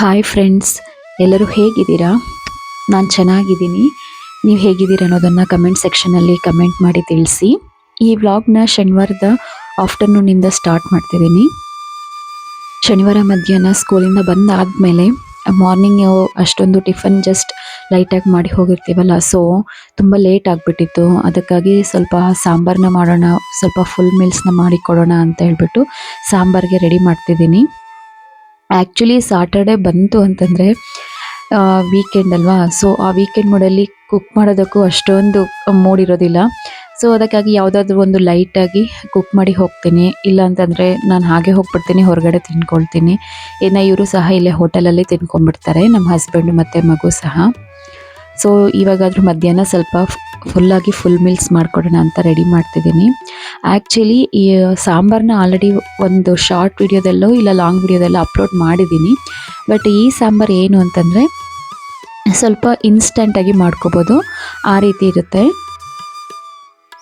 Hi friends, ಎಲ್ಲರೂ ಹೇಗಿದ್ದೀರಾ? ನಾನು ಚೆನ್ನಾಗಿದ್ದೀನಿ. ನೀವು ಹೇಗಿದ್ದೀರಾ ಅನ್ನೋದನ್ನು ಕಮೆಂಟ್ ಸೆಕ್ಷನಲ್ಲಿ ಕಮೆಂಟ್ ಮಾಡಿ ತಿಳಿಸಿ. ಈ ವ್ಲಾಗ್ನ ಶನಿವಾರದ ಆಫ್ಟರ್ನೂನಿಂದ ಸ್ಟಾರ್ಟ್ ಮಾಡ್ತಿದ್ದೀನಿ. ಶನಿವಾರ ಮಧ್ಯಾಹ್ನ ಸ್ಕೂಲಿಂದ ಬಂದಾದಮೇಲೆ ಮಾರ್ನಿಂಗ್ ಅಷ್ಟೊಂದು ಟಿಫನ್ ಜಸ್ಟ್ ಲೈಟಾಗಿ ಮಾಡಿ ಹೋಗಿರ್ತೀವಲ್ಲ, ಸೊ ತುಂಬ ಲೇಟ್ ಆಗಿಬಿಟ್ಟಿತ್ತು. ಅದಕ್ಕಾಗಿ ಸ್ವಲ್ಪ ಸಾಂಬಾರನ್ನ ಮಾಡೋಣ, ಸ್ವಲ್ಪ ಫುಲ್ ಮೀಲ್ಸ್ನ ಮಾಡಿ ಕೊಡೋಣ ಅಂತ ಹೇಳ್ಬಿಟ್ಟು ಸಾಂಬಾರಿಗೆ ರೆಡಿ ಮಾಡ್ತಿದ್ದೀನಿ. ಆ್ಯಕ್ಚುಲಿ ಸಾಟರ್ಡೆ ಬಂತು ಅಂತಂದರೆ ವೀಕೆಂಡ್ ಅಲ್ವಾ, ಸೊ ಆ ವೀಕೆಂಡ್ ಮೂಡಲ್ಲಿ ಕುಕ್ ಮಾಡೋದಕ್ಕೂ ಅಷ್ಟೊಂದು ಮೂಡಿರೋದಿಲ್ಲ. ಸೊ ಅದಕ್ಕಾಗಿ ಯಾವುದಾದ್ರೂ ಒಂದು ಲೈಟಾಗಿ ಕುಕ್ ಮಾಡಿ ಹೋಗ್ತೀನಿ. ಇಲ್ಲ ಅಂತಂದರೆ ನಾನು ಹಾಗೆ ಹೋಗ್ಬಿಡ್ತೀನಿ, ಹೊರಗಡೆ ತಿನ್ಕೊಳ್ತೀನಿ. ಇನ್ನು ಇವರು ಸಹ ಇಲ್ಲೇ ಹೋಟೆಲಲ್ಲಿ ತಿನ್ಕೊಂಡ್ಬಿಡ್ತಾರೆ, ನಮ್ಮ ಹಸ್ಬೆಂಡು ಮತ್ತು ಮಗು ಸಹ. ಸೊ ಇವಾಗಾದರೂ ಮಧ್ಯಾಹ್ನ ಸ್ವಲ್ಪ ಫುಲ್ಲಾಗಿ ಫುಲ್ ಮೀಲ್ಸ್ ಮಾಡಿಕೊಡೋಣ ಅಂತ ರೆಡಿ ಮಾಡ್ತಿದ್ದೀನಿ. ಆ್ಯಕ್ಚುಲಿ ಈ ಸಾಂಬಾರನ್ನ ಆಲ್ರೆಡಿ ಒಂದು ಶಾರ್ಟ್ ವಿಡಿಯೋದಲ್ಲೋ ಇಲ್ಲ ಲಾಂಗ್ ವಿಡಿಯೋದಲ್ಲೋ ಅಪ್ಲೋಡ್ ಮಾಡಿದ್ದೀನಿ. ಬಟ್ ಈ ಸಾಂಬಾರು ಏನು ಅಂತಂದರೆ ಸ್ವಲ್ಪ ಇನ್ಸ್ಟಂಟಾಗಿ ಮಾಡ್ಕೋಬೋದು, ಆ ರೀತಿ ಇರುತ್ತೆ.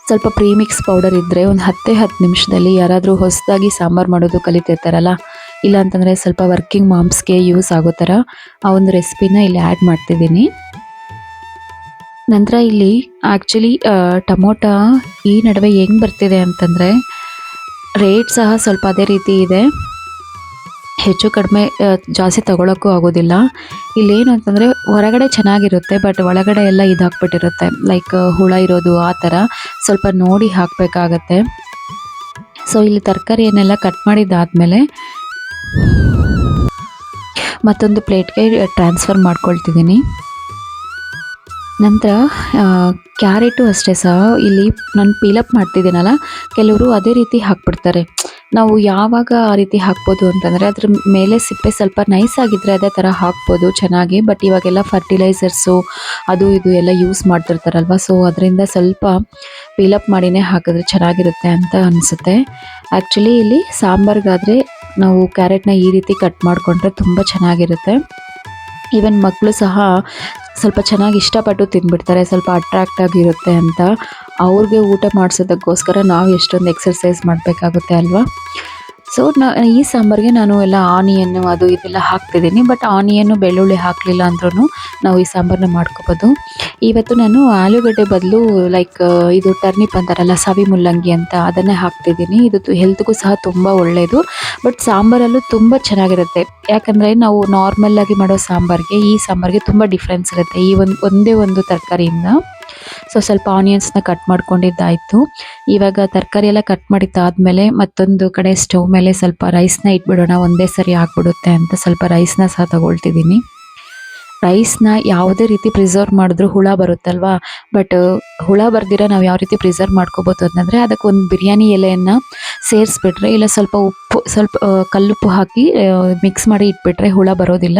ಸ್ವಲ್ಪ ಪ್ರೀಮಿಕ್ಸ್ ಪೌಡರ್ ಇದ್ದರೆ ಒಂದು 10 ನಿಮಿಷದಲ್ಲಿ ಯಾರಾದರೂ ಹೊಸದಾಗಿ ಸಾಂಬಾರು ಮಾಡೋದು ಕಲಿತಿರ್ತಾರಲ್ಲ, ಇಲ್ಲ ಅಂತಂದರೆ ಸ್ವಲ್ಪ ವರ್ಕಿಂಗ್ ಮಾಮ್ಸ್ಗೆ ಯೂಸ್ ಆಗೋ ಥರ ಆ ಒಂದು ರೆಸಿಪಿನ ಇಲ್ಲಿ ಆ್ಯಡ್ ಮಾಡ್ತಿದ್ದೀನಿ. ನಂತರ ಇಲ್ಲಿ ಆ್ಯಕ್ಚುಲಿ ಟೊಮೊಟೊ ಈ ನಡುವೆ ಹೆಂಗೆ ಬರ್ತಿದೆ ಅಂತಂದರೆ ರೇಟ್ ಸಹ ಸ್ವಲ್ಪ ಅದೇ ರೀತಿ ಇದೆ. ಹೆಚ್ಚು ಕಡಿಮೆ ಜಾಸ್ತಿ ತಗೊಳ್ಳೋಕ್ಕೂ ಆಗೋದಿಲ್ಲ. ಇಲ್ಲೇನು ಅಂತಂದರೆ ಹೊರಗಡೆ ಚೆನ್ನಾಗಿರುತ್ತೆ, ಬಟ್ ಒಳಗಡೆ ಎಲ್ಲ ಇದಾಗ್ಬಿಟ್ಟಿರುತ್ತೆ, ಲೈಕ್ ಹುಳ ಇರೋದು ಆ ಥರ. ಸ್ವಲ್ಪ ನೋಡಿ ಹಾಕಬೇಕಾಗತ್ತೆ. ಸೊ ಇಲ್ಲಿ ತರಕಾರಿಯನ್ನೆಲ್ಲ ಕಟ್ ಮಾಡಿದ್ದಾದಮೇಲೆ ಮತ್ತೊಂದು ಪ್ಲೇಟ್ಗೆ ಟ್ರಾನ್ಸ್ಫರ್ ಮಾಡ್ಕೊಳ್ತಿದ್ದೀನಿ. ನಂತರ ಕ್ಯಾರೆಟು ಅಷ್ಟೇ ಸಹ ಇಲ್ಲಿ ನಾನು ಪೀಲಪ್ ಮಾಡ್ತಿದ್ದೀನಲ್ಲ, ಕೆಲವರು ಅದೇ ರೀತಿ ಹಾಕ್ಬಿಡ್ತಾರೆ. ನಾವು ಯಾವಾಗ ಆ ರೀತಿ ಹಾಕ್ಬೋದು ಅಂತಂದರೆ ಅದ್ರ ಮೇಲೆ ಸಿಪ್ಪೆ ಸ್ವಲ್ಪ ನೈಸ್ ಆಗಿದ್ದರೆ ಅದೇ ಥರ ಹಾಕ್ಬೋದು ಚೆನ್ನಾಗಿ. ಬಟ್ ಇವಾಗೆಲ್ಲ ಫರ್ಟಿಲೈಸರ್ಸು ಅದು ಇದು ಎಲ್ಲ ಯೂಸ್ ಮಾಡ್ತಿರ್ತಾರಲ್ವ, ಸೊ ಅದರಿಂದ ಸ್ವಲ್ಪ ಪೀಲಪ್ ಮಾಡಿನೇ ಹಾಕಿದ್ರೆ ಚೆನ್ನಾಗಿರುತ್ತೆ ಅಂತ ಅನಿಸುತ್ತೆ. ಆ್ಯಕ್ಚುಲಿ ಇಲ್ಲಿ ಸಾಂಬಾರಿಗಾದರೆ ನಾವು ಕ್ಯಾರೆಟ್ನ ಈ ರೀತಿ ಕಟ್ ಮಾಡಿಕೊಂಡ್ರೆ ತುಂಬ ಚೆನ್ನಾಗಿರುತ್ತೆ. ಈವನ್ ಮಕ್ಕಳು ಸಹ ಸ್ವಲ್ಪ ಚೆನ್ನಾಗಿ ಇಷ್ಟಪಟ್ಟು ತಿಂದ್ಬಿಡ್ತಾರೆ, ಸ್ವಲ್ಪ ಅಟ್ರಾಕ್ಟ್ ಆಗಿರುತ್ತೆ ಅಂತ. ಅವ್ರಿಗೆ ಊಟ ಮಾಡಿಸೋದಕ್ಕೋಸ್ಕರ ನಾವು ಎಷ್ಟೊಂದು ಎಕ್ಸರ್ಸೈಸ್ ಮಾಡಬೇಕಾಗುತ್ತೆ ಅಲ್ವಾ. ಸೊ ಈ ಸಾಂಬಾರಿಗೆ ನಾನು ಎಲ್ಲ ಆನಿಯನ್ನು ಅದು ಇದೆಲ್ಲ ಹಾಕ್ತಿದ್ದೀನಿ. ಬಟ್ ಆನಿಯನ್ನು ಬೆಳ್ಳುಳ್ಳಿ ಹಾಕಲಿಲ್ಲ ಅಂದ್ರೂ ನಾವು ಈ ಸಾಂಬಾರನ್ನ ಮಾಡ್ಕೋಬೋದು. ಇವತ್ತು ನಾನು ಆಲೂಗಡ್ಡೆ ಬದಲು ಲೈಕ್ ಇದು ಟರ್ನಿಪ್ ಅಂತಾರಲ್ಲ, ಸವಿ ಮುಲ್ಲಂಗಿ ಅಂತ, ಅದನ್ನೇ ಹಾಕ್ತಿದ್ದೀನಿ. ಇದು ಹೆಲ್ತ್ಗೂ ಸಹ ತುಂಬ ಒಳ್ಳೆಯದು. ಬಟ್ ಸಾಂಬಾರಲ್ಲೂ ತುಂಬ ಚೆನ್ನಾಗಿರುತ್ತೆ. ಯಾಕಂದರೆ ನಾವು ನಾರ್ಮಲ್ಲಾಗಿ ಮಾಡೋ ಸಾಂಬಾರಿಗೆ ಈ ಸಾಂಬಾರಿಗೆ ತುಂಬ ಡಿಫ್ರೆನ್ಸ್ ಇರುತ್ತೆ ಈ ಒಂದೇ ಒಂದು ತರಕಾರಿಯಿಂದ. ಸೊ ಸ್ವಲ್ಪ ಆನಿಯನ್ಸ್ನ ಕಟ್ ಮಾಡ್ಕೊಂಡಿದ್ದಾಯಿತು. ಇವಾಗ ತರಕಾರಿ ಎಲ್ಲ ಕಟ್ ಮಾಡಿದ್ದಾದಮೇಲೆ ಮತ್ತೊಂದು ಕಡೆ ಸ್ಟವ್ ಮೇಲೆ ಸ್ವಲ್ಪ ರೈಸ್ನ ಇಟ್ಬಿಡೋಣ, ಒಂದೇ ಸರಿ ಆಗಿಬಿಡುತ್ತೆ ಅಂತ ಸ್ವಲ್ಪ ರೈಸ್ನ ಸಹ ತಗೊಳ್ತಿದ್ದೀನಿ. ರೈಸ್ನ ಯಾವುದೇ ರೀತಿ ಪ್ರಿಸರ್ವ್ ಮಾಡಿದ್ರೂ ಹುಳ ಬರುತ್ತಲ್ವಾ, ಬಟ್ ಹುಳ ಬರ್ದಿರ ನಾವು ಯಾವ ರೀತಿ ಪ್ರಿಸರ್ವ್ ಮಾಡ್ಕೋಬೋದು ಅಂತಂದರೆ ಅದಕ್ಕೆ ಒಂದು ಬಿರಿಯಾನಿ ಎಲೆಯನ್ನು ಸೇರಿಸ್ಬಿಟ್ರೆ, ಇಲ್ಲ ಸ್ವಲ್ಪ ಉಪ್ಪು, ಸ್ವಲ್ಪ ಕಲ್ಲುಪ್ಪು ಹಾಕಿ ಮಿಕ್ಸ್ ಮಾಡಿ ಇಟ್ಬಿಟ್ರೆ ಹುಳ ಬರೋದಿಲ್ಲ.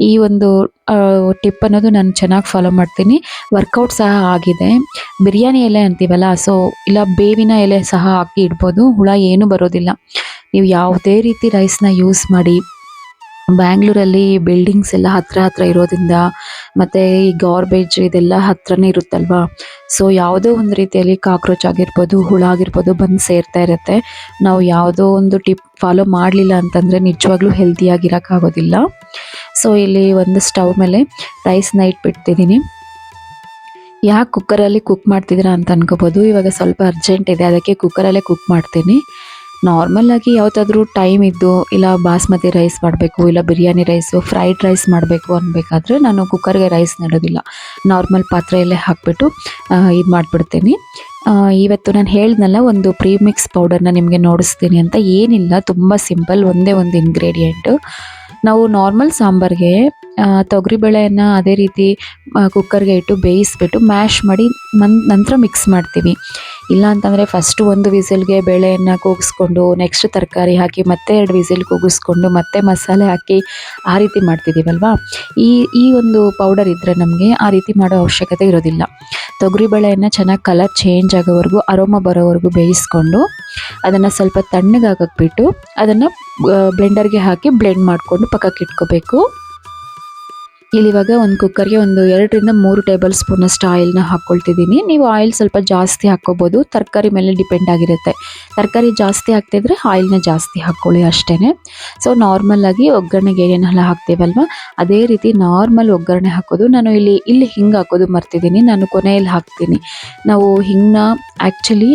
ಈ ಒಂದು ಟಿಪ್ ಅನ್ನೋದು ನಾನು ಚೆನ್ನಾಗಿ ಫಾಲೋ ಮಾಡ್ತೀನಿ, ವರ್ಕೌಟ್ ಸಹ ಆಗಿದೆ. ಬಿರಿಯಾನಿ ಎಲೆ ಅಂತೀವಲ್ಲ, ಸೊ ಇಲ್ಲ ಬೇವಿನ ಎಲೆ ಸಹ ಹಾಕಿ ಇಡ್ಬೋದು, ಹುಳ ಏನೂ ಬರೋದಿಲ್ಲ. ನೀವು ಯಾವುದೇ ರೀತಿ ರೈಸ್ನ ಯೂಸ್ ಮಾಡಿ. ಬ್ಯಾಂಗ್ಳೂರಲ್ಲಿ ಬಿಲ್ಡಿಂಗ್ಸ್ ಎಲ್ಲ ಹತ್ರ ಇರೋದ್ರಿಂದ ಮತ್ತು ಈ ಗಾರ್ಬೇಜ್ ಇದೆಲ್ಲ ಹತ್ರನೇ ಇರುತ್ತಲ್ವಾ, ಸೊ ಯಾವುದೋ ಒಂದು ರೀತಿಯಲ್ಲಿ ಕಾಕ್ರೋಚ್ ಆಗಿರ್ಬೋದು, ಹುಳ ಆಗಿರ್ಬೋದು ಬಂದು ಸೇರ್ತಾ ಇರುತ್ತೆ. ನಾವು ಯಾವುದೋ ಒಂದು ಟಿಪ್ ಫಾಲೋ ಮಾಡಲಿಲ್ಲ ಅಂತಂದರೆ ನಿಜವಾಗ್ಲೂ ಹೆಲ್ತಿಯಾಗಿರೋಕ್ಕಾಗೋದಿಲ್ಲ. ಸೊ ಇಲ್ಲಿ ಒಂದು ಸ್ಟವ್ ಮೇಲೆ ರೈಸ್ನ ಇಟ್ಬಿಡ್ತಿದ್ದೀನಿ. ಯಾಕೆ ಕುಕ್ಕರಲ್ಲಿ ಕುಕ್ ಮಾಡ್ತಿದ್ದೀರಾ ಅಂತ ಅನ್ಕೋಬೋದು. ಇವಾಗ ಸ್ವಲ್ಪ ಅರ್ಜೆಂಟ್ ಇದೆ, ಅದಕ್ಕೆ ಕುಕ್ಕರಲ್ಲೇ ಕುಕ್ ಮಾಡ್ತೀನಿ. ನಾರ್ಮಲಾಗಿ ಯಾವುದಾದ್ರೂ ಟೈಮ್ ಇದ್ದು ಇಲ್ಲ ಬಾಸ್ಮತಿ ರೈಸ್ ಮಾಡಬೇಕು, ಇಲ್ಲ ಬಿರಿಯಾನಿ ರೈಸು, ಫ್ರೈಡ್ ರೈಸ್ ಮಾಡಬೇಕು ಅನ್ಬೇಕಾದ್ರೆ ನಾನು ಕುಕ್ಕರ್ಗೆ ರೈಸ್ ನೆಡೋದಿಲ್ಲ, ನಾರ್ಮಲ್ ಪಾತ್ರೆಯಲ್ಲೇ ಹಾಕಿಬಿಟ್ಟು ಇದು ಮಾಡಿಬಿಡ್ತೀನಿ. ಇವತ್ತು ನಾನು ಹೇಳಿದ್ನಲ್ಲ ಒಂದು ಪ್ರೀಮಿಕ್ಸ್ ಪೌಡರ್ನ ನಿಮಗೆ ನೋಡಿಸ್ತೀನಿ ಅಂತ. ಏನಿಲ್ಲ, ತುಂಬ ಸಿಂಪಲ್, ಒಂದೇ ಒಂದು ಇಂಗ್ರೀಡಿಯೆಂಟು. ನಾವು ನಾರ್ಮಲ್ ಸಾಂಬಾರಿಗೆ ತೊಗರಿಬೇಳೆಯನ್ನು ಅದೇ ರೀತಿ ಕುಕ್ಕರ್ಗೆ ಇಟ್ಟು ಬೇಯಿಸ್ಬಿಟ್ಟು ಮ್ಯಾಶ್ ಮಾಡಿ ನಂತರ ಮಿಕ್ಸ್ ಮಾಡ್ತೀವಿ. ಇಲ್ಲ ಅಂತಂದರೆ ಫಸ್ಟು ಒಂದು ವಿಸಿಲ್ಗೆ ಬೇಳೆಯನ್ನು ಕೂಗಿಸ್ಕೊಂಡು ನೆಕ್ಸ್ಟ್ ತರಕಾರಿ ಹಾಕಿ ಮತ್ತೆ 2 ವಿಸಿಲ್ ಕೂಗಿಸ್ಕೊಂಡು ಮತ್ತೆ ಮಸಾಲೆ ಹಾಕಿ ಆ ರೀತಿ ಮಾಡ್ತಿದ್ದೀವಲ್ವ. ಈ ಒಂದು ಪೌಡರ್ ಇದ್ದರೆ ನಮಗೆ ಆ ರೀತಿ ಮಾಡೋ ಅವಶ್ಯಕತೆ ಇರೋದಿಲ್ಲ. ತೊಗರಿಬೇಳೆಯನ್ನು ಚೆನ್ನಾಗಿ ಕಲರ್ ಚೇಂಜ್ ಆಗೋವರೆಗೂ, ಅರೋಮಾ ಬರೋವರೆಗೂ ಬೇಯಿಸ್ಕೊಂಡು ಅದನ್ನು ಸ್ವಲ್ಪ ತಣ್ಣಗಾಗಕ್ಬಿಟ್ಟು ಅದನ್ನು ಬ್ಲೆಂಡರ್ಗೆ ಹಾಕಿ ಬ್ಲೆಂಡ್ ಮಾಡಿಕೊಂಡು ಪಕ್ಕಕ್ಕೆ ಇಟ್ಕೋಬೇಕು. ಇಲ್ಲಿವಾಗ ಒಂದು ಕುಕ್ಕರ್ಗೆ ಒಂದು 2 ರಿಂದ 3 ಟೇಬಲ್ ಸ್ಪೂನಷ್ಟು ಆಯಿಲ್ನ ಹಾಕ್ಕೊಳ್ತಿದ್ದೀನಿ. ನೀವು ಆಯಿಲ್ ಸ್ವಲ್ಪ ಜಾಸ್ತಿ ಹಾಕ್ಕೋಬೋದು, ತರಕಾರಿ ಮೇಲೆ ಡಿಪೆಂಡ್ ಆಗಿರುತ್ತೆ. ತರಕಾರಿ ಜಾಸ್ತಿ ಹಾಕ್ತಿದ್ರೆ ಆಯಿಲ್ನ ಜಾಸ್ತಿ ಹಾಕ್ಕೊಳ್ಳಿ ಅಷ್ಟೇ. ಸೊ ನಾರ್ಮಲಾಗಿ ಒಗ್ಗರಣೆಗೆ ಏನೇನೆಲ್ಲ ಹಾಕ್ತೀವಲ್ವ ಅದೇ ರೀತಿ ನಾರ್ಮಲ್ ಒಗ್ಗರಣೆ ಹಾಕೋದು. ನಾನು ಇಲ್ಲಿ ಹಿಂಗೆ ಹಾಕೋದು ಮರ್ತಿದ್ದೀನಿ, ನಾನು ಕೊನೆಯಲ್ಲಿ ಹಾಕ್ತೀನಿ. ನಾವು ಹಿಂಗನ್ನ ಆ್ಯಕ್ಚುಲಿ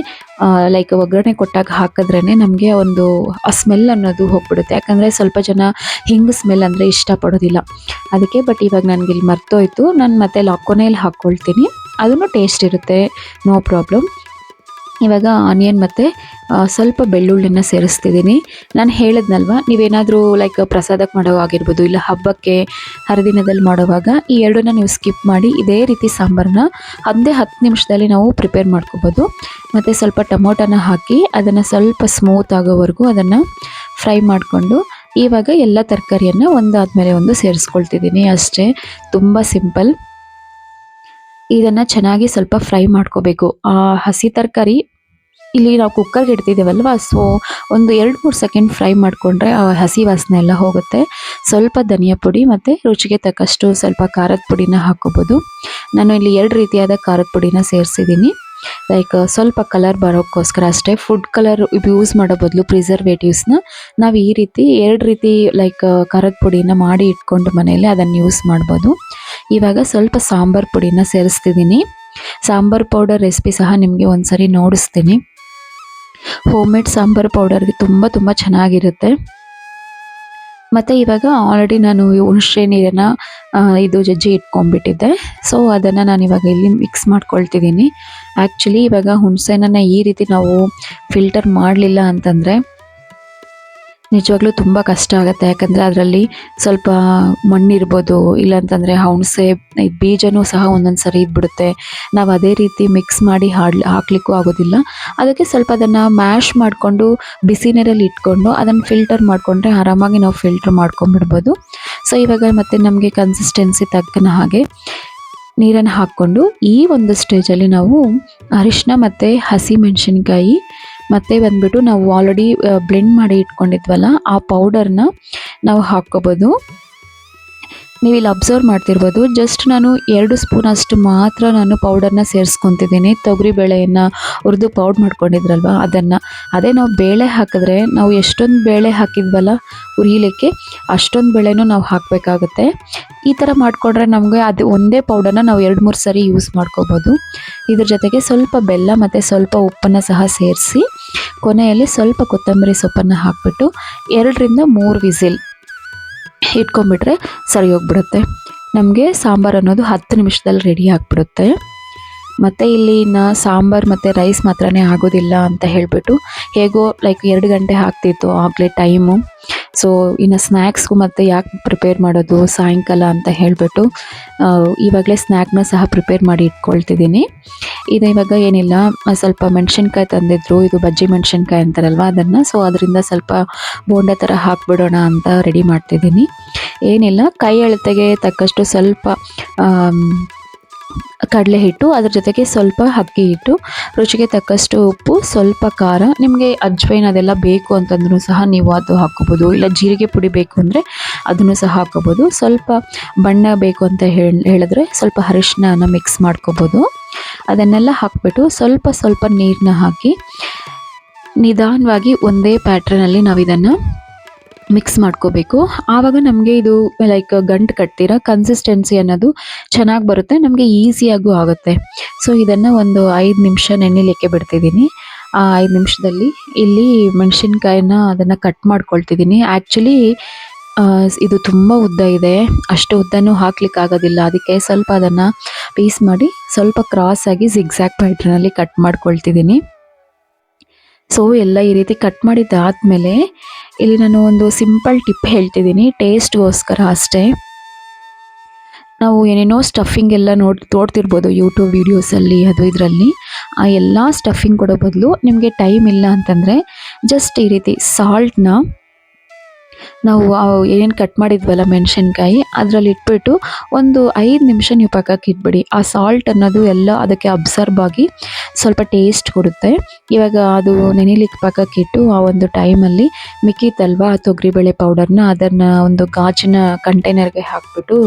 ಲೈಕ್ ಒಗ್ಗರಣೆ ಕೊಟ್ಟಾಗ ಹಾಕಿದ್ರೇ ನಮಗೆ ಒಂದು ಆ ಸ್ಮೆಲ್ ಅನ್ನೋದು ಹೋಗ್ಬಿಡುತ್ತೆ. ಯಾಕಂದರೆ ಸ್ವಲ್ಪ ಜನ ಹಿಂಗೆ ಸ್ಮೆಲ್ ಅಂದರೆ ಇಷ್ಟಪಡೋದಿಲ್ಲ ಅದಕ್ಕೆ. ಬಟ್ ಇವಾಗ ನನಗಿಲ್ಲಿ ಮರ್ತೋಯ್ತು, ನಾನು ಮತ್ತೆ ಕೊನೆಯಲ್ಲಿ ಹಾಕ್ಕೊಳ್ತೀನಿ, ಅದೂ ಟೇಸ್ಟ್ ಇರುತ್ತೆ, ನೋ ಪ್ರಾಬ್ಲಮ್. ಇವಾಗ ಆನಿಯನ್ ಮತ್ತು ಸ್ವಲ್ಪ ಬೆಳ್ಳುಳ್ಳಿನ ಸೇರಿಸ್ತಿದ್ದೀನಿ. ನಾನು ಹೇಳಿದ್ನಲ್ವ, ನೀವೇನಾದರೂ ಲೈಕ್ ಪ್ರಸಾದಕ್ಕೆ ಮಾಡೋವಾಗಿರ್ಬೋದು, ಇಲ್ಲ ಹಬ್ಬಕ್ಕೆ ಹರಿದಿನದಲ್ಲಿ ಮಾಡೋವಾಗ ಈ ಎರಡನ್ನ ನೀವು ಸ್ಕಿಪ್ ಮಾಡಿ ಇದೇ ರೀತಿ ಸಾಂಬಾರನ್ನ 10 ನಿಮಿಷದಲ್ಲಿ ನಾವು ಪ್ರಿಪೇರ್ ಮಾಡ್ಕೋಬೋದು. ಮತ್ತು ಸ್ವಲ್ಪ ಟೊಮೊಟೊನ ಹಾಕಿ ಅದನ್ನು ಸ್ವಲ್ಪ ಸ್ಮೂತ್ ಆಗೋವರೆಗೂ ಅದನ್ನು ಫ್ರೈ ಮಾಡಿಕೊಂಡು ಇವಾಗ ಎಲ್ಲ ತರಕಾರಿಯನ್ನು ಒಂದಾದ್ಮೇಲೆ ಒಂದು ಸೇರಿಸ್ಕೊಳ್ತಿದ್ದೀನಿ ಅಷ್ಟೇ. ತುಂಬ ಸಿಂಪಲ್. ಇದನ್ನು ಚೆನ್ನಾಗಿ ಸ್ವಲ್ಪ ಫ್ರೈ ಮಾಡ್ಕೋಬೇಕು. ಆ ಹಸಿ ತರಕಾರಿ ಇಲ್ಲಿ ನಾವು ಕುಕ್ಕರ್ಗೆ ಇಡ್ತಿದ್ದೇವಲ್ವ, ಸೊ ಒಂದು 2-3 ಸೆಕೆಂಡ್ ಫ್ರೈ ಮಾಡಿಕೊಂಡ್ರೆ ಆ ಹಸಿ ವಾಸನೆ ಎಲ್ಲ ಹೋಗುತ್ತೆ. ಸ್ವಲ್ಪ ಧನಿಯಾ ಪುಡಿ ಮತ್ತು ರುಚಿಗೆ ತಕ್ಕಷ್ಟು ಸ್ವಲ್ಪ ಖಾರದ ಪುಡಿನ ಹಾಕ್ಕೋಬೋದು. ನಾನು ಇಲ್ಲಿ 2 ರೀತಿಯಾದ ಖಾರದ ಪುಡಿನ ಸೇರಿಸಿದ್ದೀನಿ. ಲೈಕ್ ಸ್ವಲ್ಪ ಕಲರ್ ಬರೋಕ್ಕೋಸ್ಕರ ಅಷ್ಟೇ. ಫುಡ್ ಕಲರ್ ಯೂಸ್ ಮಾಡೋ ಬದಲು ಪ್ರಿಸರ್ವೇಟಿವ್ಸ್ನ ನಾವು ಈ ರೀತಿ 2 ರೀತಿ ಲೈಕ್ ಖಾರದ ಪುಡಿನ ಮಾಡಿ ಇಟ್ಕೊಂಡು ಮನೆಯಲ್ಲೇ ಅದನ್ನು ಯೂಸ್ ಮಾಡ್ಬೋದು. ಇವಾಗ ಸ್ವಲ್ಪ ಸಾಂಬಾರು ಪುಡಿನ ಸೇರಿಸ್ತಿದ್ದೀನಿ. ಸಾಂಬಾರು ಪೌಡರ್ ರೆಸಿಪಿ ಸಹ ನಿಮಗೆ ಒಂದ್ಸರಿ ನೋಡಿಸ್ತೀನಿ. ಹೋಮ್ ಮೇಡ್ ಸಾಂಬಾರು ಪೌಡರ್ಗೆ ತುಂಬ ಚೆನ್ನಾಗಿರುತ್ತೆ. ಮತ್ತು ಇವಾಗ ಆಲ್ರೆಡಿ ನಾನು ಹುಣಸೆ ನೀರನ್ನು ಇದು ಜಜ್ಜಿ ಇಟ್ಕೊಂಡ್ಬಿಟ್ಟಿದ್ದೆ. ಸೊ ಅದನ್ನು ನಾನು ಇವಾಗ ಇಲ್ಲಿ ಮಿಕ್ಸ್ ಮಾಡ್ಕೊಳ್ತಿದ್ದೀನಿ. ಆ್ಯಕ್ಚುಲಿ ಇವಾಗ ಹುಣಸೆನ ಈ ರೀತಿ ನಾವು ಫಿಲ್ಟರ್ ಮಾಡಲಿಲ್ಲ ಅಂತಂದರೆ ನಿಜವಾಗ್ಲೂ ತುಂಬ ಕಷ್ಟ ಆಗುತ್ತೆ. ಯಾಕಂದರೆ ಅದರಲ್ಲಿ ಸ್ವಲ್ಪ ಮಣ್ಣಿರ್ಬೋದು, ಇಲ್ಲಾಂತಂದರೆ ಹುಣಸೆ ಬೀಜನೂ ಸಹ ಒಂದೊಂದು ಸರಿ ಇದ್ಬಿಡುತ್ತೆ. ನಾವು ಅದೇ ರೀತಿ ಮಿಕ್ಸ್ ಮಾಡಿ ಹಾಕಲಿಕ್ಕೂ ಆಗೋದಿಲ್ಲ. ಅದಕ್ಕೆ ಸ್ವಲ್ಪ ಅದನ್ನು ಮ್ಯಾಶ್ ಮಾಡಿಕೊಂಡು ಬಿಸಿ ನೀರಲ್ಲಿ ಇಟ್ಕೊಂಡು ಅದನ್ನು ಫಿಲ್ಟರ್ ಮಾಡಿಕೊಂಡ್ರೆ ಆರಾಮಾಗಿ ನಾವು ಫಿಲ್ಟ್ರ್ ಮಾಡ್ಕೊಂಬಿಡ್ಬೋದು. ಸೊ ಇವಾಗ ಮತ್ತೆ ನಮಗೆ ಕನ್ಸಿಸ್ಟೆನ್ಸಿ ತಕ್ಕನ ಹಾಗೆ ನೀರನ್ನು ಹಾಕ್ಕೊಂಡು ಈ ಒಂದು ಸ್ಟೇಜಲ್ಲಿ ನಾವು ಅರಿಶಿನ ಮತ್ತು ಹಸಿಮೆಣಸಿನ್ಕಾಯಿ ಮತ್ತು ಬಂದುಬಿಟ್ಟು ನಾವು ಆಲ್ರೆಡಿ ಬ್ಲೆಂಡ್ ಮಾಡಿ ಇಟ್ಕೊಂಡಿದ್ವಲ್ಲ ಆ ಪೌಡರ್ನ ನಾವು ಹಾಕ್ಕೋಬೋದು. ನೀವು ಇಲ್ಲಿ ಅಬ್ಸರ್ವ್ ಮಾಡ್ತಿರ್ಬೋದು, ಜಸ್ಟ್ ನಾನು 2 ಸ್ಪೂನ್ ಅಷ್ಟು ಮಾತ್ರ ನಾನು ಪೌಡರ್ನ ಸೇರಿಸ್ಕೊತಿದ್ದೀನಿ. ತೊಗರಿ ಬೇಳೆಯನ್ನು ಹುರಿದು ಪೌಡ್ರ್ ಮಾಡ್ಕೊಂಡಿದ್ರಲ್ವ ಅದನ್ನು. ಅದೇ ನಾವು ಬೇಳೆ ಹಾಕಿದ್ರೆ ನಾವು ಎಷ್ಟೊಂದು ಬೇಳೆ ಹಾಕಿದ್ವಲ್ಲ ಹುರಿಲಿಕ್ಕೆ ಅಷ್ಟೊಂದು ಬೇಳೆನೂ ನಾವು ಹಾಕಬೇಕಾಗುತ್ತೆ. ಈ ಥರ ಮಾಡಿಕೊಂಡ್ರೆ ನಮಗೆ ಅದು ಒಂದೇ ಪೌಡರ್ನ ನಾವು 2-3 ಸರಿ ಯೂಸ್ ಮಾಡ್ಕೋಬೋದು. ಇದ್ರ ಜೊತೆಗೆ ಸ್ವಲ್ಪ ಬೆಲ್ಲ ಮತ್ತು ಸ್ವಲ್ಪ ಉಪ್ಪನ್ನು ಸಹ ಸೇರಿಸಿ ಕೊನೆಯಲ್ಲಿ ಸ್ವಲ್ಪ ಕೊತ್ತಂಬರಿ ಸೊಪ್ಪನ್ನು ಹಾಕಿಬಿಟ್ಟು 2-3 ವಿಸಿಲ್ ಇಟ್ಕೊಂಡ್ಬಿಟ್ರೆ ಸರಿ ಹೋಗ್ಬಿಡುತ್ತೆ. ನಮಗೆ ಸಾಂಬಾರು ಅನ್ನೋದು 10 ನಿಮಿಷದಲ್ಲಿ ರೆಡಿ ಆಗಿಬಿಡುತ್ತೆ. ಮತ್ತು ಇಲ್ಲಿ ಸಾಂಬಾರು ಮತ್ತು ರೈಸ್ ಮಾತ್ರನೇ ಆಗೋದಿಲ್ಲ ಅಂತ ಹೇಳಿಬಿಟ್ಟು ಹೇಗೋ ಲೈಕ್ 2 ಗಂಟೆ ಆಗ್ತಿತ್ತು ಆಗಲೇ ಟೈಮು. ಸೊ ಇನ್ನು ಸ್ನ್ಯಾಕ್ಸ್ಗೂ ಮತ್ತು ಯಾಕೆ ಪ್ರಿಪೇರ್ ಮಾಡೋದು ಸಾಯಂಕಾಲ ಅಂತ ಹೇಳಿಬಿಟ್ಟು ಇವಾಗಲೇ ಸ್ನ್ಯಾಕ್ನ ಸಹ ಪ್ರಿಪೇರ್ ಮಾಡಿ ಇಟ್ಕೊಳ್ತಿದ್ದೀನಿ. ಇದು ಇವಾಗ ಏನಿಲ್ಲ, ಸ್ವಲ್ಪ ಮೆಣಸಿನ್ಕಾಯಿ ತಂದಿದ್ರು, ಇದು ಬಜ್ಜಿ ಮೆಣಸಿನ್ಕಾಯಿ ಅಂತಾರಲ್ವ ಅದನ್ನು. ಸೊ ಅದರಿಂದ ಸ್ವಲ್ಪ ಬೋಂಡ ಥರ ಹಾಕ್ಬಿಡೋಣ ಅಂತ ರೆಡಿ ಮಾಡ್ತಿದ್ದೀನಿ. ಏನಿಲ್ಲ, ಕೈ ಅಳತೆಗೆ ತಕ್ಕಷ್ಟು ಸ್ವಲ್ಪ ಕಡಲೆ ಹಿಟ್ಟು, ಅದ್ರ ಜೊತೆಗೆ ಸ್ವಲ್ಪ ಅಕ್ಕಿ ಹಿಟ್ಟು, ರುಚಿಗೆ ತಕ್ಕಷ್ಟು ಉಪ್ಪು, ಸ್ವಲ್ಪ ಖಾರ. ನಿಮಗೆ ಅಜ್ವೈನ್ ಅದೆಲ್ಲ ಬೇಕು ಅಂತಂದ್ರೂ ಸಹ ನೀವು ಅದು ಹಾಕ್ಕೋಬೋದು. ಇಲ್ಲ ಜೀರಿಗೆ ಪುಡಿ ಬೇಕು ಅಂದರೆ ಅದನ್ನು ಸಹ ಹಾಕ್ಕೋಬೋದು. ಸ್ವಲ್ಪ ಬಣ್ಣ ಬೇಕು ಅಂತ ಹೇಳಿದ್ರೆ ಸ್ವಲ್ಪ ಅರಿಶಿನ ಮಿಕ್ಸ್ ಮಾಡ್ಕೋಬೋದು. ಅದನ್ನೆಲ್ಲ ಹಾಕ್ಬಿಟ್ಟು ಸ್ವಲ್ಪ ನೀರನ್ನ ಹಾಕಿ ನಿಧಾನವಾಗಿ ಒಂದೇ ಪ್ಯಾಟ್ರನಲ್ಲಿ ನಾವು ಇದನ್ನು ಮಿಕ್ಸ್ ಮಾಡ್ಕೋಬೇಕು. ಆವಾಗ ನಮಗೆ ಇದು ಲೈಕ್ ಗಂಟು ಕಟ್ತಿರೋ ಕನ್ಸಿಸ್ಟೆನ್ಸಿ ಅನ್ನೋದು ಚೆನ್ನಾಗಿ ಬರುತ್ತೆ, ನಮಗೆ ಈಸಿಯಾಗೂ ಆಗುತ್ತೆ. ಸೊ ಇದನ್ನು ಒಂದು 5 ನಿಮಿಷ ನೆನೆಯಲಿಕ್ಕೆ ಬಿಡ್ತಿದ್ದೀನಿ. ಆ 5 ನಿಮಿಷದಲ್ಲಿ ಇಲ್ಲಿ ಮೆಣಸಿನ್ಕಾಯಿನ ಅದನ್ನು ಕಟ್ ಮಾಡ್ಕೊಳ್ತಿದ್ದೀನಿ. ಆ್ಯಕ್ಚುಲಿ ಇದು ತುಂಬ ಉದ್ದ ಇದೆ, ಅಷ್ಟು ಉದ್ದನೂ ಹಾಕ್ಲಿಕ್ಕಾಗೋದಿಲ್ಲ. ಅದಕ್ಕೆ ಸ್ವಲ್ಪ ಅದನ್ನು ಪೀಸ್ ಮಾಡಿ ಸ್ವಲ್ಪ ಕ್ರಾಸಾಗಿ ಜಿಗ್ಜ್ಯಾಗ್ ಪ್ಯಾಟ್ರನಲ್ಲಿ ಕಟ್ ಮಾಡ್ಕೊಳ್ತಿದ್ದೀನಿ. ಸೊ ಎಲ್ಲ ಈ ರೀತಿ ಕಟ್ ಮಾಡಿದ್ದಾದಮೇಲೆ ಇಲ್ಲಿ ನಾನು ಒಂದು ಸಿಂಪಲ್ ಟಿಪ್ ಹೇಳ್ತಿದ್ದೀನಿ, ಟೇಸ್ಟ್ಗೋಸ್ಕರ ಅಷ್ಟೇ. ನಾವು ಏನೇನೋ ಸ್ಟಫಿಂಗ್ ಎಲ್ಲ ನೋಡ್ತಿರ್ಬೋದು ಯೂಟ್ಯೂಬ್ ವೀಡಿಯೋಸಲ್ಲಿ ಅದು ಇದರಲ್ಲಿ. ಆ ಎಲ್ಲ ಸ್ಟಫಿಂಗ್ ಕೊಡೋ ಬದಲು ನಿಮಗೆ ಟೈಮ್ ಇಲ್ಲ ಅಂತಂದರೆ ಜಸ್ಟ್ ಈ ರೀತಿ ಸಾಲ್ಟ್ನ ನಾವು ಏನೇನು ಕಟ್ ಮಾಡಿದ್ವಲ್ಲ ಮೆಣಸಿನ್ಕಾಯಿ ಅದರಲ್ಲಿ ಇಟ್ಬಿಟ್ಟು ಒಂದು 5 ನಿಮಿಷ ನೀವು ಪಕ್ಕಕ್ಕೆ ಇಟ್ಬಿಡಿ. ಆ ಸಾಲ್ಟ್ ಅನ್ನೋದು ಎಲ್ಲ ಅದಕ್ಕೆ ಅಬ್ಸರ್ವ್ ಆಗಿ ಸ್ವಲ್ಪ ಟೇಸ್ಟ್ ಕೊಡುತ್ತೆ. ಇವಾಗ ಅದು ನೆನೆಲಿಕ್ಕೆ ಪಕ್ಕಕ್ಕೆ ಇಟ್ಟು ಆ ಒಂದು ಟೈಮಲ್ಲಿ ಮಿಕ್ಕಿತ್ತಲ್ವ ತೊಗರಿಬೇಳೆ ಪೌಡರ್ನ ಅದನ್ನು ಒಂದು ಗಾಜಿನ ಕಂಟೈನರ್ಗೆ ಹಾಕ್ಬಿಟ್ಟು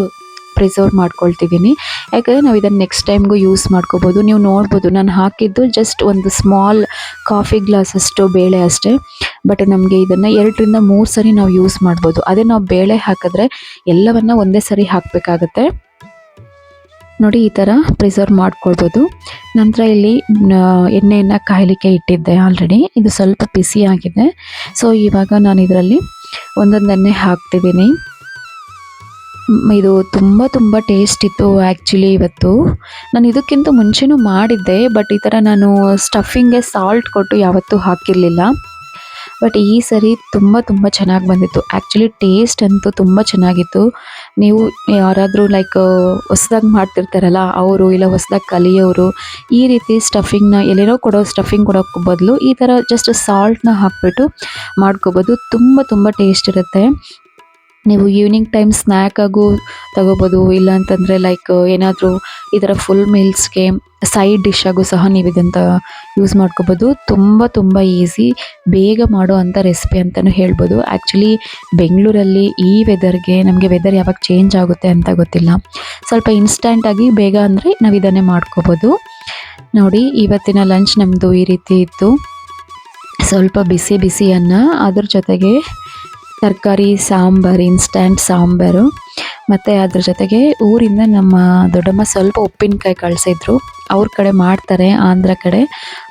ಪ್ರಿಸರ್ವ್ ಮಾಡ್ಕೊಳ್ತಿದ್ದೀನಿ. ಯಾಕಂದರೆ ನಾವು ಇದನ್ನು ನೆಕ್ಸ್ಟ್ ಟೈಮ್ಗೂ ಯೂಸ್ ಮಾಡ್ಕೋಬೋದು. ನೀವು ನೋಡ್ಬೋದು ನಾನು ಹಾಕಿದ್ದು ಜಸ್ಟ್ ಒಂದು ಸ್ಮಾಲ್ ಕಾಫಿ ಗ್ಲಾಸ್ ಅಷ್ಟು ಬೇಳೆ ಅಷ್ಟೇ. ಬಟ್ ನಮಗೆ ಇದನ್ನು 2 ರಿಂದ 3 ಸರಿ ನಾವು ಯೂಸ್ ಮಾಡ್ಬೋದು. ಅದೇ ನಾವು ಬೇಳೆ ಹಾಕಿದ್ರೆ ಎಲ್ಲವನ್ನ ಒಂದೇ ಸರಿ ಹಾಕಬೇಕಾಗತ್ತೆ. ನೋಡಿ ಈ ಥರ ಪ್ರಿಸರ್ವ್ ಮಾಡ್ಕೊಳ್ಬೋದು. ನಂತರ ಇಲ್ಲಿ ಎಣ್ಣೆಯನ್ನು ಕಾಯಲಿಕ್ಕೆ ಇಟ್ಟಿದ್ದೆ ಆಲ್ರೆಡಿ. ಇದು ಸ್ವಲ್ಪ ಬಿಸಿಯಾಗಿದೆ. ಸೊ ಇವಾಗ ನಾನು ಇದರಲ್ಲಿ ಒಂದೊಂದನ್ನೇ ಹಾಕ್ತಿದ್ದೀನಿ. ಇದು ತುಂಬ ಟೇಸ್ಟ್ ಇತ್ತು ಆ್ಯಕ್ಚುಲಿ ಇವತ್ತು. ನಾನು ಇದಕ್ಕಿಂತ ಮುಂಚೆನೂ ಮಾಡಿದ್ದೆ, ಬಟ್ ಈ ಥರ ನಾನು ಸ್ಟಫಿಂಗ್ಗೆ ಸಾಲ್ಟ್ ಕೊಟ್ಟು ಯಾವತ್ತೂ ಹಾಕಿರಲಿಲ್ಲ. ಬಟ್ ಈ ಸರಿ ತುಂಬ ಚೆನ್ನಾಗಿ ಬಂದಿತ್ತು. ಆ್ಯಕ್ಚುಲಿ ಟೇಸ್ಟ್ ಅಂತೂ ತುಂಬ ಚೆನ್ನಾಗಿತ್ತು. ನೀವು ಯಾರಾದರೂ ಲೈಕ್ ಹೊಸ್ದಾಗಿ ಮಾಡ್ತಿರ್ತಾರಲ್ಲ ಅವರು, ಇಲ್ಲ ಹೊಸ್ದಾಗಿ ಕಲಿಯೋರು, ಈ ರೀತಿ ಸ್ಟಫಿಂಗ್ನ ಎಲ್ಲೇನೋ ಕೊಡೋ ಸ್ಟಫಿಂಗ್ ಕೊಡೋಕ್ಕೆ ಬದಲು ಈ ಥರ ಜಸ್ಟ್ ಸಾಲ್ಟ್ನ ಹಾಕ್ಬಿಟ್ಟು ಮಾಡ್ಕೋಬೋದು. ತುಂಬ ಟೇಸ್ಟ್ ಇರುತ್ತೆ. ನೀವು ಈವ್ನಿಂಗ್ ಟೈಮ್ ಸ್ನ್ಯಾಕಾಗೂ ತಗೋಬೋದು. ಇಲ್ಲ ಅಂತಂದರೆ ಲೈಕ್ ಏನಾದರೂ ಈ ಥರ ಫುಲ್ ಮೀಲ್ಸ್ಗೆ ಸೈಡ್ ಡಿಶ್ಶಾಗೂ ಸಹ ನೀವು ಇದನ್ನು ಯೂಸ್ ಮಾಡ್ಕೋಬೋದು. ತುಂಬ ಈಸಿ, ಬೇಗ ಮಾಡೋ ಅಂಥ ರೆಸಿಪಿ ಅಂತಲೂ ಹೇಳ್ಬೋದು. ಆ್ಯಕ್ಚುಲಿ ಬೆಂಗಳೂರಲ್ಲಿ ಈ ವೆದರ್ಗೆ ನಮಗೆ ವೆದರ್ ಯಾವಾಗ ಚೇಂಜ್ ಆಗುತ್ತೆ ಅಂತ ಗೊತ್ತಿಲ್ಲ. ಸ್ವಲ್ಪ ಇನ್ಸ್ಟಂಟಾಗಿ ಬೇಗ ಅಂದರೆ ನಾವು ಇದನ್ನೇ ಮಾಡ್ಕೋಬೋದು. ನೋಡಿ ಇವತ್ತಿನ ಲಂಚ್ ನಮ್ಮದು ಈ ರೀತಿ ಇತ್ತು. ಸ್ವಲ್ಪ ಬಿಸಿ ಅನ್ನ, ಅದ್ರ ಜೊತೆಗೆ ತರಕಾರಿ ಸಾಂಬಾರು, ಇನ್ಸ್ಟ್ಯಾಂಟ್ ಸಾಂಬಾರು, ಮತ್ತು ಅದ್ರ ಜೊತೆಗೆ ಊರಿಂದ ನಮ್ಮ ದೊಡ್ಡಮ್ಮ ಸ್ವಲ್ಪ ಉಪ್ಪಿನಕಾಯಿ ಕಳಿಸಿದ್ರು. ಅವ್ರ ಕಡೆ ಮಾಡ್ತಾರೆ, ಆಂಧ್ರ ಕಡೆ,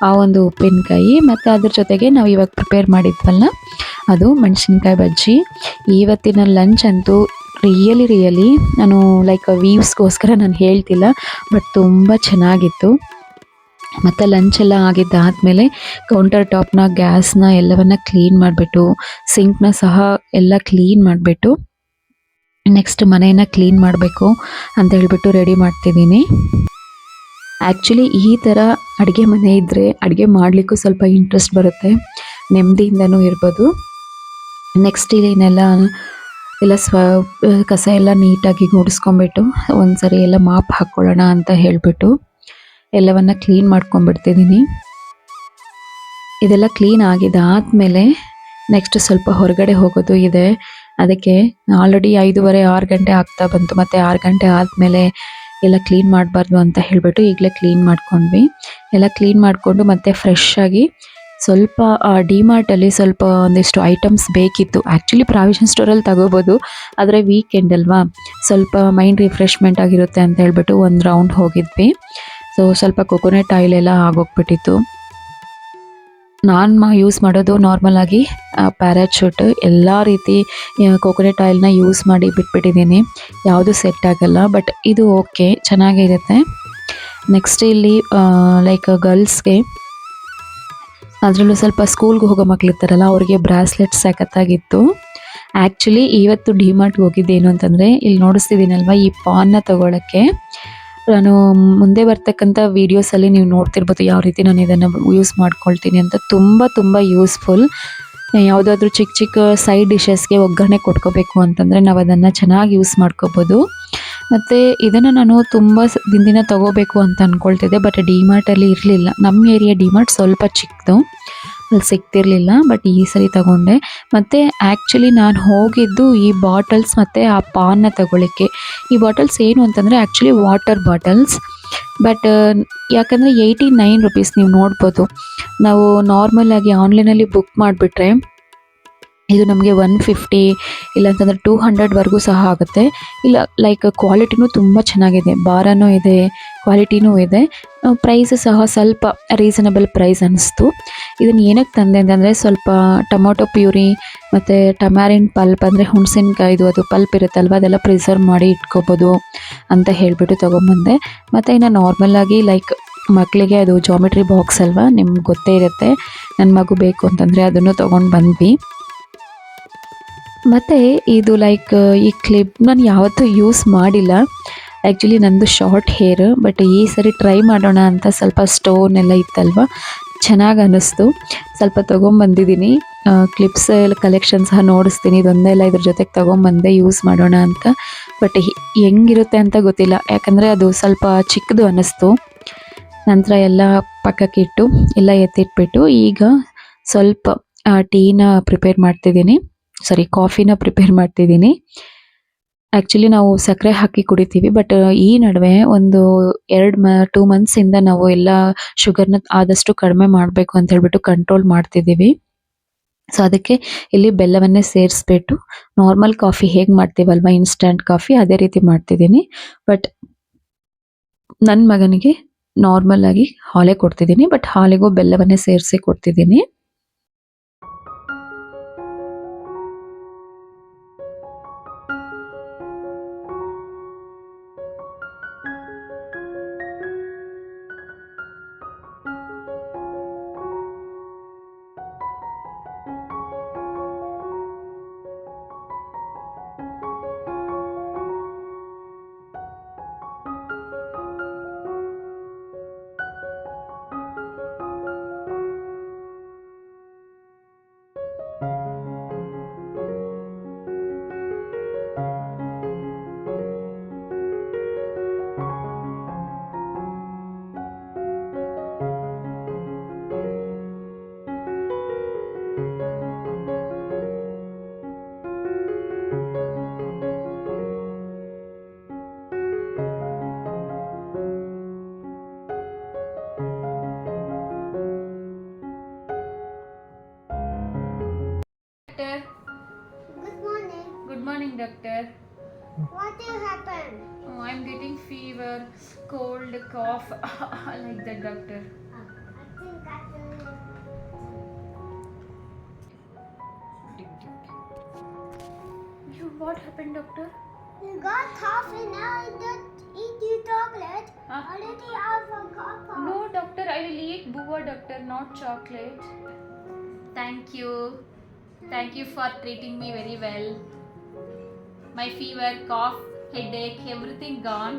ಆ ಒಂದು ಉಪ್ಪಿನಕಾಯಿ. ಮತ್ತು ಅದ್ರ ಜೊತೆಗೆ ನಾವು ಇವಾಗ ಪ್ರಿಪೇರ್ ಮಾಡಿದ್ವಲ್ಲ ಅದು ಮೆಣಸಿನ್ಕಾಯಿ ಬಜ್ಜಿ. ಇವತ್ತಿನ ಲಂಚ್ ಅಂತೂ ರಿಯಲಿ ನಾನು ಲೈಕ್ ವ್ಯೂಸ್ಗೋಸ್ಕರ ನಾನು ಹೇಳ್ತಿಲ್ಲ, ಬಟ್ ತುಂಬ ಚೆನ್ನಾಗಿತ್ತು. ಮತ್ತು ಲಂಚೆಲ್ಲ ಆಗಿದ್ದಾದಮೇಲೆ ಕೌಂಟರ್ ಟಾಪ್ನ, ಗ್ಯಾಸ್ನ ಎಲ್ಲವನ್ನು ಕ್ಲೀನ್ ಮಾಡಿಬಿಟ್ಟು, ಸಿಂಕ್ನ ಸಹ ಎಲ್ಲ ಕ್ಲೀನ್ ಮಾಡಿಬಿಟ್ಟು ನೆಕ್ಸ್ಟ್ ಮನೆಯನ್ನು ಕ್ಲೀನ್ ಮಾಡಬೇಕು ಅಂತ ಹೇಳ್ಬಿಟ್ಟು ರೆಡಿ ಮಾಡ್ತಿದ್ದೀನಿ. ಆ್ಯಕ್ಚುಲಿ ಈ ಥರ ಅಡುಗೆ ಮನೆ ಇದ್ದರೆ ಅಡುಗೆ ಮಾಡಲಿಕ್ಕೂ ಸ್ವಲ್ಪ ಇಂಟ್ರೆಸ್ಟ್ ಬರುತ್ತೆ, ನೆಮ್ಮದಿಯಿಂದನೂ ಇರ್ಬೋದು. ನೆಕ್ಸ್ಟ್ ಇಲ್ಲೇನೆಲ್ಲ ಎಲ್ಲ ಕಸ ಎಲ್ಲ ನೀಟಾಗಿ ಗುಡಿಸ್ಕೊಂಬಿಟ್ಟು ಒಂದು ಸರಿ ಎಲ್ಲ ಮಾಪ್ ಹಾಕ್ಕೊಳ್ಳೋಣ ಅಂತ ಹೇಳಿಬಿಟ್ಟು ಎಲ್ಲವನ್ನು ಕ್ಲೀನ್ ಮಾಡ್ಕೊಂಡ್ಬಿಡ್ತಿದ್ದೀನಿ. ಇದೆಲ್ಲ ಕ್ಲೀನ್ ಆಗಿದ್ದಾದಮೇಲೆ ನೆಕ್ಸ್ಟ್ ಸ್ವಲ್ಪ ಹೊರಗಡೆ ಹೋಗೋದು ಇದೆ. ಅದಕ್ಕೆ ಆಲ್ರೆಡಿ 5:30-6 ಗಂಟೆ ಆಗ್ತಾ ಬಂತು. ಮತ್ತು 6 ಗಂಟೆ ಆದಮೇಲೆ ಎಲ್ಲ ಕ್ಲೀನ್ ಮಾಡಬಾರ್ದು ಅಂತ ಹೇಳಿಬಿಟ್ಟು ಈಗಲೇ ಕ್ಲೀನ್ ಮಾಡ್ಕೊಂಡ್ವಿ. ಎಲ್ಲ ಕ್ಲೀನ್ ಮಾಡಿಕೊಂಡು ಮತ್ತೆ ಫ್ರೆಶ್ ಆಗಿ ಸ್ವಲ್ಪ ಡಿಮಾರ್ಟಲ್ಲಿ ಸ್ವಲ್ಪ ಒಂದಿಷ್ಟು ಐಟಮ್ಸ್ ಬೇಕಿತ್ತು. ಆ್ಯಕ್ಚುಲಿ ಪ್ರಾವಿಷನ್ ಸ್ಟೋರಲ್ಲಿ ತಗೋಬೋದು, ಆದರೆ ವೀಕೆಂಡ್ ಅಲ್ವಾ, ಸ್ವಲ್ಪ ಮೈಂಡ್ ರಿಫ್ರೆಶ್ಮೆಂಟ್ ಆಗಿರುತ್ತೆ ಅಂತ ಹೇಳ್ಬಿಟ್ಟು ಒಂದು ರೌಂಡ್ ಹೋಗಿದ್ವಿ. ಸೊ ಸ್ವಲ್ಪ ಕೊಕೊನೆಟ್ ಆಯಿಲ್ ಎಲ್ಲ ಆಗೋಗ್ಬಿಟ್ಟಿತ್ತು. ನಾನು ಯೂಸ್ ಮಾಡೋದು ನಾರ್ಮಲಾಗಿ ಪ್ಯಾರಾಚೂಟ್, ಎಲ್ಲ ರೀತಿ ಕೊಕೊನೆಟ್ ಆಯಿಲ್ನ ಯೂಸ್ ಮಾಡಿ ಬಿಟ್ಬಿಟ್ಟಿದ್ದೀನಿ, ಯಾವುದು ಸೆಟ್ ಆಗಲ್ಲ. ಬಟ್ ಇದು ಓಕೆ, ಚೆನ್ನಾಗಿರುತ್ತೆ. ನೆಕ್ಸ್ಟ್ ಇಲ್ಲಿ ಲೈಕ್ ಗರ್ಲ್ಸ್ಗೆ, ಅದರಲ್ಲೂ ಸ್ವಲ್ಪ ಸ್ಕೂಲ್ಗೆ ಹೋಗೋ ಮಕ್ಳಿರ್ತಾರಲ್ಲ ಅವ್ರಿಗೆ ಬ್ರಾಸ್ಲೆಟ್ ಸಖತ್ತಾಗಿತ್ತು. ಆ್ಯಕ್ಚುಲಿ ಇವತ್ತು ಡಿಮಾರ್ಟ್ಗೆ ಹೋಗಿದ್ದೇನು ಅಂತಂದರೆ, ಇಲ್ಲಿ ನೋಡಿಸ್ತಿದ್ದೀನಲ್ವ ಈ ಪಾನ್ನ ತೊಗೊಳಕ್ಕೆ. ನಾನು ಮುಂದೆ ಬರ್ತಕ್ಕಂಥ ವೀಡಿಯೋಸಲ್ಲಿ ನೀವು ನೋಡ್ತಿರ್ಬೋದು ಯಾವ ರೀತಿ ನಾನು ಇದನ್ನು ಯೂಸ್ ಮಾಡ್ಕೊಳ್ತೀನಿ ಅಂತ. ತುಂಬ ಯೂಸ್ಫುಲ್. ಯಾವುದಾದ್ರೂ ಚಿಕ್ಕ ಸೈಡ್ ಡಿಶಸ್ಗೆ ಒಗ್ಗರಣೆ ಕೊಟ್ಕೋಬೇಕು ಅಂತಂದರೆ ನಾವು ಅದನ್ನು ಚೆನ್ನಾಗಿ ಯೂಸ್ ಮಾಡ್ಕೋಬೋದು. ಮತ್ತು ಇದನ್ನು ನಾನು ತುಂಬ ದಿನ ತೊಗೋಬೇಕು ಅಂತ ಅಂದ್ಕೊಳ್ತಿದ್ದೆ, ಬಟ್ ಡಿಮಾರ್ಟಲ್ಲಿ ಇರಲಿಲ್ಲ. ನಮ್ಮ ಏರಿಯಾ ಡಿಮಾರ್ಟ್ ಸ್ವಲ್ಪ ಚಿಕ್ಕದು, ಅಲ್ಲಿ ಸಿಗ್ತಿರ್ಲಿಲ್ಲ. ಬಟ್ ಈ ಸರಿ ತಗೊಂಡೆ. ಮತ್ತು ಆ್ಯಕ್ಚುಲಿ ನಾನು ಹೋಗಿದ್ದು ಈ ಬಾಟಲ್ಸ್ ಮತ್ತು ಆ ಪಾನ್ನ ತಗೊಳ್ಳಿಕ್ಕೆ. ಈ ಬಾಟಲ್ಸ್ ಏನು ಅಂತಂದರೆ ಆ್ಯಕ್ಚುಲಿ ವಾಟರ್ ಬಾಟಲ್ಸ್. ಬಟ್ ಯಾಕಂದರೆ 89 ರುಪೀಸ್ ನೀವು ನೋಡ್ಬೋದು. ನಾವು ನಾರ್ಮಲಾಗಿ ಆನ್ಲೈನಲ್ಲಿ ಬುಕ್ ಮಾಡಿಬಿಟ್ರೆ ಇದು ನಮಗೆ 150 ಇಲ್ಲಾಂತಂದರೆ 200ವರೆಗೂ ಸಹ ಆಗುತ್ತೆ. ಇಲ್ಲ ಲೈಕ್ ಕ್ವಾಲಿಟಿನೂ ತುಂಬ ಚೆನ್ನಾಗಿದೆ, ಭಾರನೂ ಇದೆ, ಕ್ವಾಲಿಟಿನೂ ಇದೆ. ಪ್ರೈಸ್ ಸಹ ಸ್ವಲ್ಪ ರೀಸನಬಲ್ ಪ್ರೈಸ್ ಅನ್ನಿಸ್ತು. ಇದನ್ನು ಏನಕ್ಕೆ ತಂದೆ ಅಂತಂದರೆ ಸ್ವಲ್ಪ ಟೊಮೊಟೊ ಪ್ಯೂರಿ ಮತ್ತು ಟಮ್ಯಾರಿನ್ ಪಲ್ಪ್ ಅಂದರೆ ಹುಣಸಿನ್ಕಾಯ್ದು ಅದು ಪಲ್ಪ್ ಇರುತ್ತಲ್ವ, ಅದೆಲ್ಲ ಪ್ರಿಸರ್ವ್ ಮಾಡಿ ಇಟ್ಕೋಬೋದು ಅಂತ ಹೇಳಿಬಿಟ್ಟು ತೊಗೊಂಬಂದೆ. ಮತ್ತು ಇನ್ನು ನಾರ್ಮಲಾಗಿ ಲೈಕ್ ಮಕ್ಕಳಿಗೆ ಅದು ಜಾಮೆಟ್ರಿ ಬಾಕ್ಸ್ ಅಲ್ವಾ, ನಿಮ್ಗೆ ಗೊತ್ತೇ ಇರುತ್ತೆ, ನನ್ನ ಮಗು ಬೇಕು ಅಂತಂದರೆ ಅದನ್ನು ತೊಗೊಂಡು ಬಂದ್ವಿ. ಮತ್ತು ಇದು ಲೈಕ್ ಈ ಕ್ಲಿಪ್ ನಾನು ಯಾವತ್ತೂ ಯೂಸ್ ಮಾಡಿಲ್ಲ. ಆ್ಯಕ್ಚುಲಿ ನಂದು ಶಾರ್ಟ್ ಹೇರ್, ಬಟ್ ಈ ಸರಿ ಟ್ರೈ ಮಾಡೋಣ ಅಂತ ಸ್ವಲ್ಪ ಸ್ಟೋನ್ ಎಲ್ಲ ಇತ್ತಲ್ವ, ಚೆನ್ನಾಗಿ ಅನ್ನಿಸ್ತು. ಸ್ವಲ್ಪ ತೊಗೊಂಬಂದಿದ್ದೀನಿ. ಕ್ಲಿಪ್ಸ್ ಎಲ್ಲ ಕಲೆಕ್ಷನ್ ಸಹ ನೋಡಿಸ್ತೀನಿ. ಇದೊಂದೆಲ್ಲ ಇದ್ರ ಜೊತೆಗೆ ತೊಗೊಂಬಂದೆ ಯೂಸ್ ಮಾಡೋಣ ಅಂತ. ಬಟ್ ಹೆಂಗಿರುತ್ತೆ ಅಂತ ಗೊತ್ತಿಲ್ಲ, ಯಾಕಂದರೆ ಅದು ಸ್ವಲ್ಪ ಚಿಕ್ಕದು ಅನ್ನಿಸ್ತು. ನಂತರ ಎಲ್ಲ ಪಕ್ಕಕ್ಕಿಟ್ಟು ಎಲ್ಲ ಎತ್ತಿಟ್ಬಿಟ್ಟು ಈಗ ಸ್ವಲ್ಪ ಟೀನ ಪ್ರಿಪೇರ್ ಮಾಡ್ತಿದ್ದೀನಿ, ಕಾಫಿನ ಪ್ರಿಪೇರ್ ಮಾಡ್ತಿದ್ದೀನಿ. ಆ್ಯಕ್ಚುಲಿ ನಾವು ಸಕ್ಕರೆ ಹಾಕಿ ಕುಡಿತೀವಿ. ಬಟ್ ಈ ನಡುವೆ ಒಂದು 2 ಮಂತ್ಸಿಂದ ನಾವು ಎಲ್ಲ ಶುಗರ್‌ನ ಆದಷ್ಟು ಕಡಿಮೆ ಮಾಡಬೇಕು ಅಂತ ಹೇಳ್ಬಿಟ್ಟು ಕಂಟ್ರೋಲ್ ಮಾಡ್ತಿದ್ದೀವಿ. ಸೊ, ಅದಕ್ಕೆ ಇಲ್ಲಿ ಬೆಲ್ಲವನ್ನೇ ಸೇರಿಸ್ಬಿಟ್ಟು ನಾರ್ಮಲ್ ಕಾಫಿ ಹೇಗೆ ಮಾಡ್ತೀವಲ್ವಾ ಇನ್‌ಸ್ಟಂಟ್ ಕಾಫಿ ಅದೇ ರೀತಿ ಮಾಡ್ತಿದ್ದೀನಿ. ಬಟ್ ನನ್ನ ಮಗನಿಗೆ ನಾರ್ಮಲ್ ಆಗಿ ಹಾಲೇ ಕೊಡ್ತಿದ್ದೀನಿ. ಬಟ್ ಹಾಲಿಗೂ ಬೆಲ್ಲವನ್ನೇ ಸೇರಿಸಿ ಕೊಡ್ತಿದ್ದೀನಿ. Doctor. Good morning. Good morning, doctor. What will happen? Oh, I'm getting fever, cold, cough, like that, doctor. I think I will. What happened, doctor? You got coffee now. You don't eat your chocolate. Huh? Already I forgot. No, doctor, I will eat bua, doctor, not chocolate. Thank you. Thank you for treating me very well. My fever, cough, headache, everything gone.